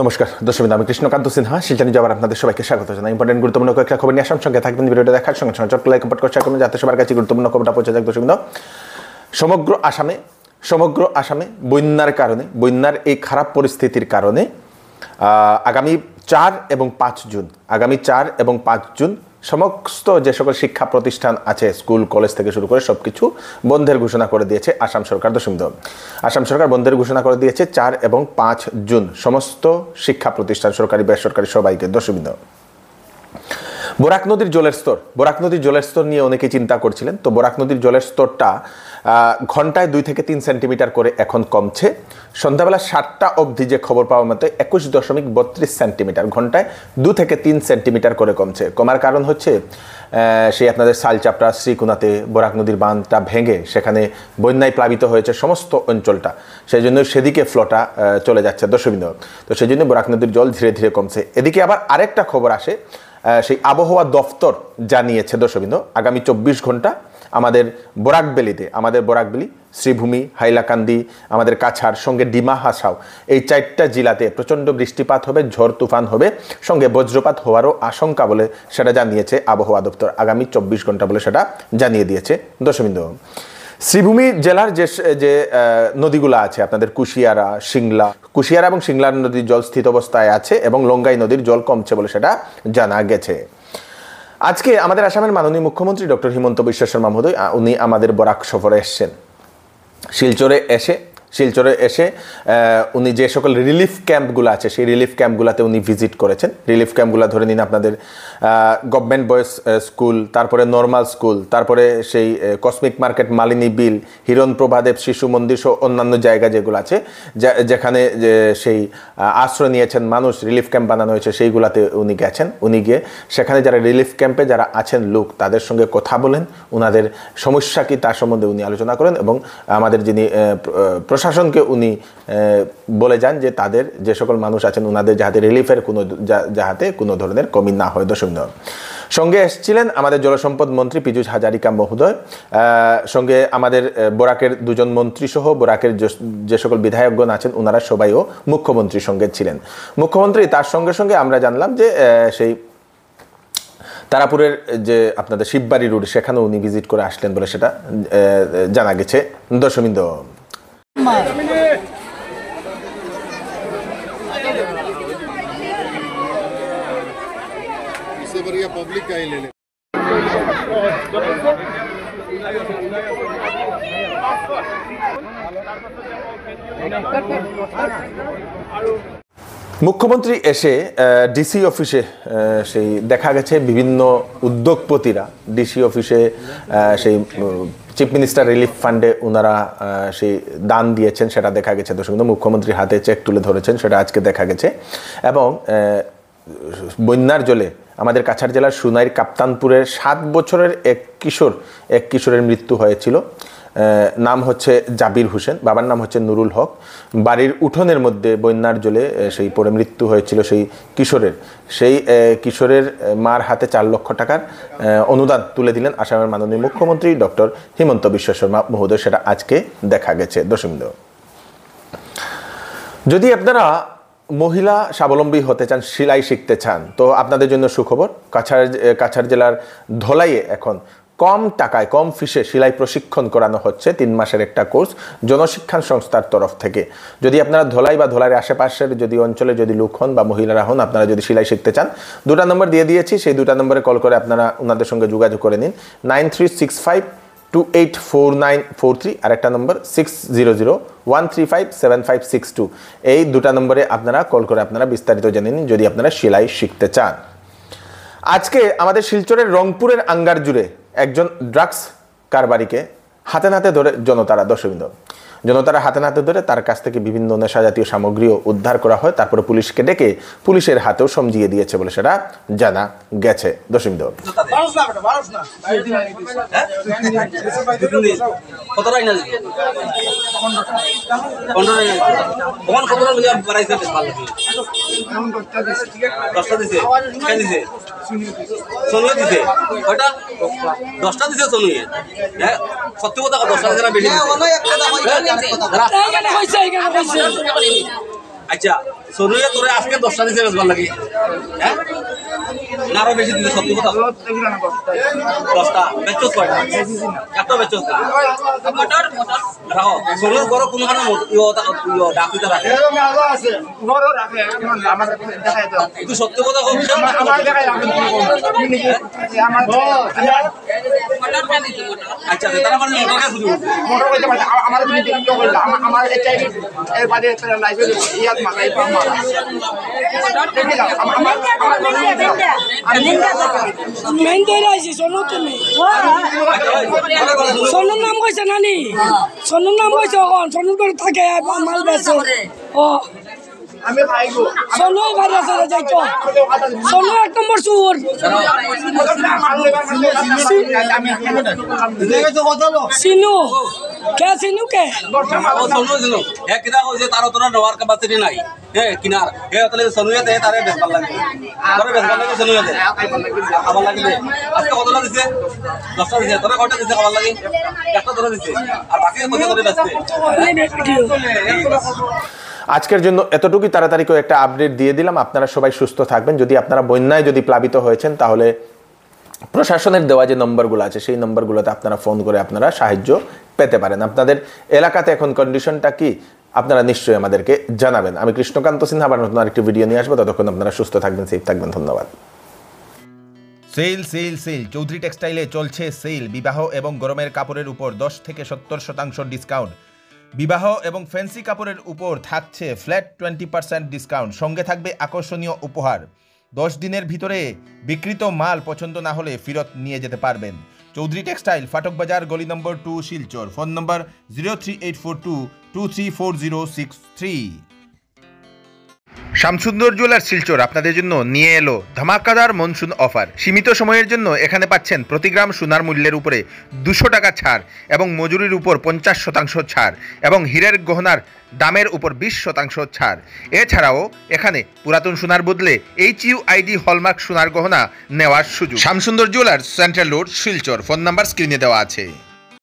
নমস্কার দর্শক, আমি কৃষ্ণকান্ত সিনহা শিলচর নিউজ আবার আপনাদের সবাইকে স্বাগত জানাই। ইম্পর্টেন্ট গুরুত্বপূর্ণ কয়েকটা খবর নিয়ে আসাম, সঙ্গে থাকবেন ভিডিওটা দেখার সঙ্গে সঙ্গে চট লাইক কমেন্ট করে শেয়ার করবেন যাতে সবার কাছে গুরুত্বপূর্ণ খবরটা পৌঁছে যায়। দর্শক সমগ্র আসামে বন্যার এই খারাপ পরিস্থিতির কারণে আগামী 4 এবং 5 জুন সমস্ত যে সকল শিক্ষা প্রতিষ্ঠান আছে, স্কুল কলেজ থেকে শুরু করে সবকিছু বন্ধের ঘোষণা করে দিয়েছে আসাম সরকার। আসাম সরকার বন্ধের ঘোষণা করে দিয়েছে 4 এবং 5 জুন সমস্ত শিক্ষা প্রতিষ্ঠান, সরকারি বেসরকারি সবাইকে। দর্শকবৃন্দ, বরাক নদীর জলের স্তর নিয়ে অনেকেই চিন্তা করছিলেন। তো বরাক নদীর জলের স্তরটা ঘন্টায় 2 থেকে 3 সেন্টিমিটার করে এখন কমছে। সন্ধ্যাবেলা 7টা অবধি যে খবর পাওয়া মতো 21.32 সেন্টিমিটার, ঘন্টায় 2 থেকে 3 সেন্টিমিটার করে কমছে। কমার কারণ হচ্ছে সেই আপনাদের শালচাপড়া, শ্রীকুনাতে বরাক নদীর বাঁধটা ভেঙে সেখানে বন্যায় প্লাবিত হয়েছে সমস্ত অঞ্চলটা, সেই জন্য সেদিকে ফ্লোটা চলে যাচ্ছে। দর্শকবৃন্দ, তো সেই জন্য বরাক নদীর জল ধীরে ধীরে কমছে। এদিকে আবার আরেকটা খবর আসে, সেই আবহাওয়া দফতর জানিয়েছে দর্শকবৃন্দ, আগামী 24 ঘন্টা আমাদের বরাকবেলি, শ্রীভূমি, হাইলাকান্দি, আমাদের কাছাড়, সঙ্গে ডিমা হাসাও, এই 4টা জেলাতে প্রচণ্ড বৃষ্টিপাত হবে, ঝড় তুফান হবে, সঙ্গে বজ্রপাত হওয়ারও আশঙ্কা বলে সেটা জানিয়েছে আবহাওয়া দপ্তর। আগামী 24 ঘন্টা বলে সেটা জানিয়ে দিয়েছে। দর্শকবৃন্দ, শ্রীভূমি জেলার যে নদীগুলো আছে আপনাদের কুশিয়ারা এবং সিংলার নদীর জল স্থিত অবস্থায় আছে এবং লঙ্গাই নদীর জল কমছে বলে সেটা জানা গেছে। আজকে আমাদের আসামের মাননীয় মুখ্যমন্ত্রী ডক্টর হিমন্ত বিশ্ব শর্মা মহোদয় উনি আমাদের বরাক সফরে এসছেন। শিলচরে এসে উনি যে সকল রিলিফ ক্যাম্পগুলো আছে সেই রিলিফ ক্যাম্পগুলোতে উনি ভিজিট করেছেন। রিলিফ ক্যাম্পগুলো ধরে নিন আপনাদের গভর্নমেন্ট বয়েজ স্কুল, তারপরে নর্মাল স্কুল, তারপরে সেই কসমিক মার্কেট, মালিনী বিল, হিরণ প্রভাদেব শিশু মন্দির সহ অন্যান্য জায়গা যেগুলো আছে যেখানে সেই আশ্রয় নিয়েছেন মানুষ, রিলিফ ক্যাম্প বানানো হয়েছে সেইগুলাতে উনি গেছেন। উনি গিয়ে সেখানে যারা রিলিফ ক্যাম্পে যারা আছেন লোক, তাদের সঙ্গে কথা বলেন, ওনাদের সমস্যা কি তার সম্বন্ধে উনি আলোচনা করেন এবং আমাদের যিনি প্রশাসনকে উনি বলে যান যে তাদের যে সকল মানুষ আছেন ওনাদের যাতে রিলিফের যাতে কোনো ধরনের কমি না হয়। দর্শক, সঙ্গে এসেছিলেন আমাদের জলসম্পদ মন্ত্রী পীযূষ হাজারিকা মহোদয়, সঙ্গে আমাদের বরাকের 2 জন মন্ত্রী সহ বরাকের যে সকল বিধায়কগণ আছেন ওনারা সবাইও মুখ্যমন্ত্রীর সঙ্গে ছিলেন। মুখ্যমন্ত্রী তার সঙ্গে আমরা জানলাম যে সেই তারাপুরের যে আপনাদের শিববাড়ি রোড সেখানে উনি ভিজিট করে আসলেন বলে সেটা জানা গেছে। দর্শকবৃন্দ, पब्लिक का ही ले ले। মুখ্যমন্ত্রী এসে ডিসি অফিসে সেই দেখা গেছে বিভিন্ন উদ্যোগপতিরা ডিসি অফিসে সেই চিফ মিনিস্টার রিলিফ ফান্ডে ওনারা সেই দান দিয়েছেন, সেটা দেখা গেছে। দর্শক, মুখ্যমন্ত্রীর হাতে চেক তুলে ধরেছেন, সেটা আজকে দেখা গেছে। এবং বন্যার জলে আমাদের কাছাড় জেলার সুনাইর কাপ্তানপুরের 7 বছরের এক কিশোরের মৃত্যু হয়েছিল। নাম হচ্ছে জাবির হোসেন, বাবার নাম হচ্ছে নুরুল হক। বাড়ির উঠোনের মধ্যে বন্যার জলে সেই পড়ে মৃত্যু হয়েছিল সেই কিশোরের মার হাতে 4 লক্ষ টাকার অনুদান তুলে দিলেন আসামের মাননীয় মুখ্যমন্ত্রী ডক্টর হিমন্ত বিশ্ব শর্মা মহোদয়, সেটা আজকে দেখা গেছে। দর্শকবৃন্দ, যদি আপনারা মহিলা স্বাবলম্বী হতে চান, সেলাই শিখতে চান, তো আপনাদের জন্য সুখবর। কাছাড় জেলার ধলাইয়ে এখন কম টাকায় কম ফিসে সেলাই প্রশিক্ষণ করানো হচ্ছে। 3 মাসের একটা কোর্স জনশিক্ষা সংস্থার তরফ থেকে। যদি আপনারা ধলাই বা ধলাইয়ের আশেপাশের যদি অঞ্চলে যদি লোক হন বা মহিলারা হন, আপনারা যদি সেলাই শিখতে চান, 2টা নম্বর দিয়ে দিয়েছি, সেই 2টা নম্বরে কল করে আপনারা ওনাদের সঙ্গে যোগাযোগ করে নিন। 9365284943 আর একটা নম্বর 6001357562। এই 2টা নম্বরে আপনারা কল করে আপনারা বিস্তারিত জেনে নিন যদি আপনারা সেলাই শিখতে চান। আজকে আমাদের শিলচরের রংপুরের আঙ্গার জুড়ে একজন ড্রাগস কারবারিকে হাতে ধরে জনতারা হাতে ধরে তার কাছ থেকে বিভিন্ন নেশা জাতীয় সামগ্রীও উদ্ধার করা হয়। তারপরে পুলিশকে ডেকে পুলিশের হাতেও সমঝিয়ে দিয়েছে বলে সেটা জানা গেছে। দর্শক, সত্যি কথা 10টা বেশি। আচ্ছা সোনুয়ে তোরে আজকে 10টা দিছে বেচবার লাগি হ্যাঁ না আরো বেশি দিতে সত্যি কথা 10টা বেচছস কয়টা এত বেচছস মোটর রাখো সোনুর বড় কোনখানে ডাকিতে রাখে তুই সত্যি কথা কবি আচ্ছা তারা মানে মোটর শুরু মোটর কইতে পারে আমার আমার এর বাদে লাইসেন্স ইয়াত মালাই পামা সোনুর নাম কইছে নানি সোনুর নাম কইছে এখন সোনুর করে থাকে মাল বেচে ও আমি ভাইগো সোনু বাইরে চলে যাইতো সোনু 1 নম্বর সুর সিনু কে সিনু কে সোনু দিল এক কিনা কইছে তার তোরা নেওয়ার ক্যাপাসিটি নাই কিনার তাহলে সোনুয়ে দে তারে বেচবার লাগবে তারে বেচবার লাগবে সোনুয়ে দে খাবার লাগবে আজকে কতটা দিছে 10টা দিছে তোরা কয়টা দিছে খাবার লাগি একটা তোরা দিছে আর বাকি পয়সা তোরে বেচতে আজকের জন্য এতটুকুই তাড়াতাড়ি করে একটা আপডেট দিয়ে দিলাম। আপনারা সবাই সুস্থ থাকবেন। যদি আপনারা বন্যায় প্লাবিত হয়েছেন তাহলে প্রশাসনের দেওয়া যে নম্বরগুলো আছে সেই নম্বরগুলোতে আপনারা ফোন করে আপনারা সাহায্য পেতে পারেন। আপনাদের এলাকাতে এখন কন্ডিশনটা কি আপনারা নিশ্চয়ই আমাদেরকে জানাবেন। আমি কৃষ্ণকান্ত সিনহা আবার নতুন আরেকটি ভিডিও নিয়ে আসবো। ততক্ষণ আপনারা সুস্থ থাকবেন, সেফ থাকবেন। ধন্যবাদ। সেল সেল সেল চৌধুরী টেক্সটাইলে চলছে সেল। বিবাহ এবং গরমের কাপড়ের উপর 10 থেকে 70% ডিসকাউন্ট। বিবাহ এবং ফ্যান্সি কাপড়ের উপর থাকছে ফ্ল্যাট 20% ডিসকাউন্ট। সঙ্গে থাকবে আকর্ষণীয় উপহার। 10 দিনের ভিতরে বিক্রিত মাল পছন্দ না হলে ফেরত নিয়ে যেতে পারবেন। চৌধুরী টেক্সটাইল, ফাটক বাজার, গলি number 2, Silchar. Phone number 03842234063। Shyamsundar jewellers Silchar আপনাদের জন্য নিয়ে এলো ধামাকাদার মনসুন অফার। সীমিত সময়ের জন্য এখানে পাচ্ছেন প্রতি গ্রাম সোনার মূল্যের উপরে 200 টাকা ছাড় এবং মজুরির উপর 50% ছাড় এবং হীরের গহনার দামের উপর 20% ছাড়। এছাড়াও এখানে পুরাতন সোনার বদলে HUID হলমার্ক সোনার গহনা নেওয়ার সুযোগ। Shyamsundar jewellers, central road, Silchar. Phone number স্ক্রিনে দেওয়া আছে।